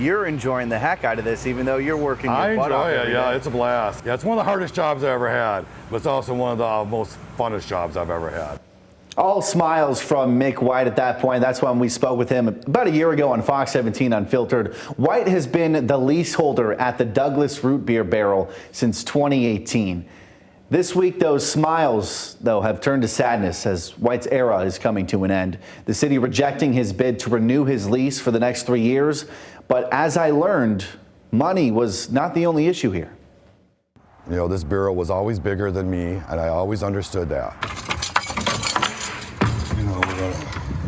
you're enjoying the heck out of this, even though you're working your butt off. I enjoy it, yeah, it's a blast. Yeah, it's one of the hardest jobs I ever had, but it's also one of the most funnest jobs I've ever had. All smiles from Mick White at that point. That's when we spoke with him about a year ago on Fox 17 Unfiltered. White has been the leaseholder at the Douglas Root Beer Barrel since 2018. This week, those smiles, though, have turned to sadness as White's era is coming to an end. The city rejecting his bid to renew his lease for the next 3 years. But as I learned, money was not the only issue here. You know, this barrel was always bigger than me, and I always understood that. You know,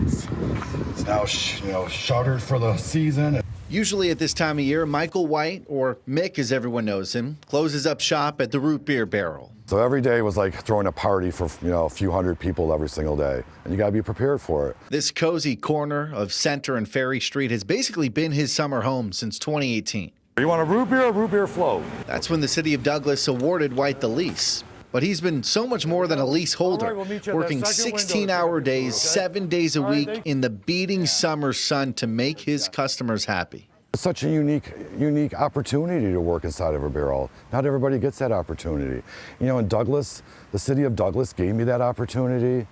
it's now shuttered for the season. Usually at this time of year, Michael White, or Mick as everyone knows him, closes up shop at the Root Beer Barrel. So every day was like throwing a party for, a few hundred people every single day, and you got to be prepared for it. This cozy corner of Center and Ferry Street has basically been his summer home since 2018. You want a root beer or root beer float? That's when the city of Douglas awarded White the lease. But he's been so much more than a leaseholder, working 16-hour days, 7 days a week in the beating summer sun to make his customers happy. It's such a unique opportunity to work inside of a barrel. Not everybody gets that opportunity. You know, in Douglas, the city of Douglas gave me that opportunity.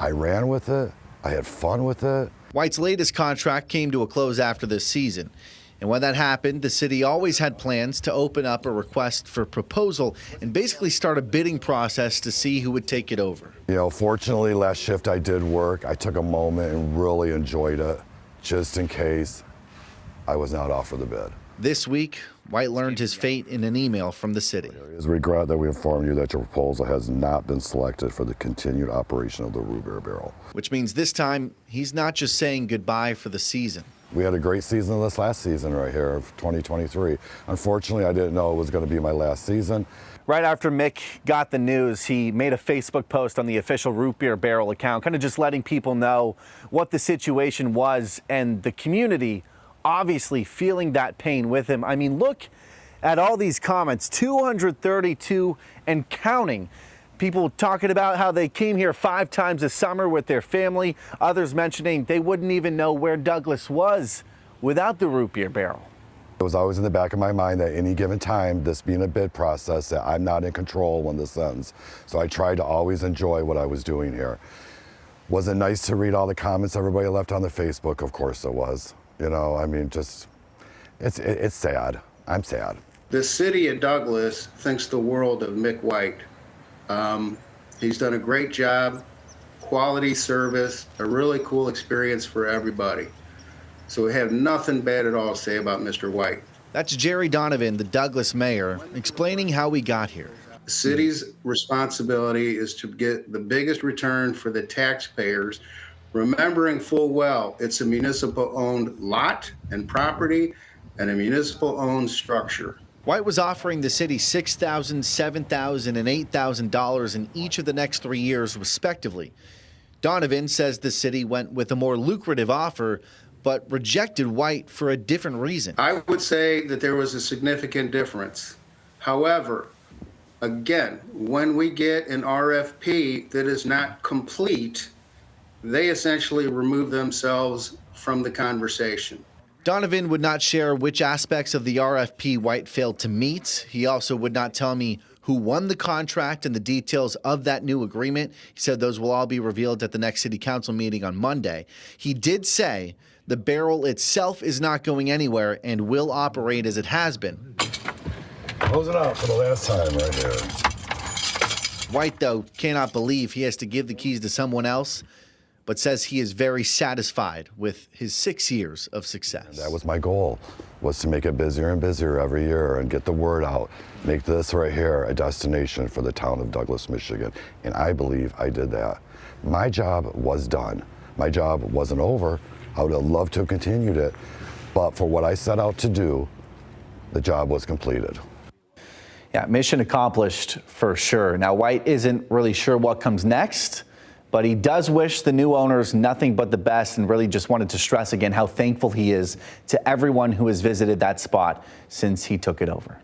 I ran with it. I had fun with it. White's latest contract came to a close after this season. And when that happened, the city always had plans to open up a request for proposal and basically start a bidding process to see who would take it over. You know, fortunately, last shift I did work. I took a moment and really enjoyed it, just in case I was not offered the bid. This week, White learned his fate in an email from the city. It is regret that we inform you that your proposal has not been selected for the continued operation of the Root Beer Barrel. Which means this time, he's not just saying goodbye for the season. We had a great season this last season right here of 2023. Unfortunately, I didn't know it was going to be my last season. Right after Mick got the news, he made a Facebook post on the official Root Beer Barrel account, kind of just letting people know what the situation was, and the community obviously feeling that pain with him. I mean, look at all these comments, 232 and counting. People talking about how they came here 5 times a summer with their family. Others mentioning they wouldn't even know where Douglas was without the Root Beer Barrel. It was always in the back of my mind that any given time, this being a bid process, that I'm not in control when this ends. So I tried to always enjoy what I was doing here. Was it nice to read all the comments everybody left on the Facebook? Of course it was. You know, I mean, just, it's sad. I'm sad. The city of Douglas thinks the world of Mick White. He's done a great job, quality service, a really cool experience for everybody. So we have nothing bad at all to say about Mr. White. That's Jerry Donovan, the Douglas mayor, explaining how we got here. The city's responsibility is to get the biggest return for the taxpayers, remembering full well it's a municipal-owned lot and property and a municipal-owned structure. White was offering the city $6,000, $7,000, and $8,000 in each of the next 3 years, respectively. Donovan says the city went with a more lucrative offer, but rejected White for a different reason. I would say that there was a significant difference. However, again, when we get an RFP that is not complete, they essentially remove themselves from the conversation. Donovan would not share which aspects of the RFP White failed to meet. He also would not tell me who won the contract and the details of that new agreement. He said those will all be revealed at the next city council meeting on Monday. He did say the barrel itself is not going anywhere and will operate as it has been. Close it out for the last time right here. White, though, cannot believe he has to give the keys to someone else, but says he is very satisfied with his 6 years of success. And that was my goal, was to make it busier and busier every year and get the word out, make this right here a destination for the town of Douglas, Michigan. And I believe I did that. My job was done. My job wasn't over. I would have loved to have continued it, but for what I set out to do, the job was completed. Yeah, mission accomplished for sure. Now, White isn't really sure what comes next, but he does wish the new owners nothing but the best and really just wanted to stress again how thankful he is to everyone who has visited that spot since he took it over.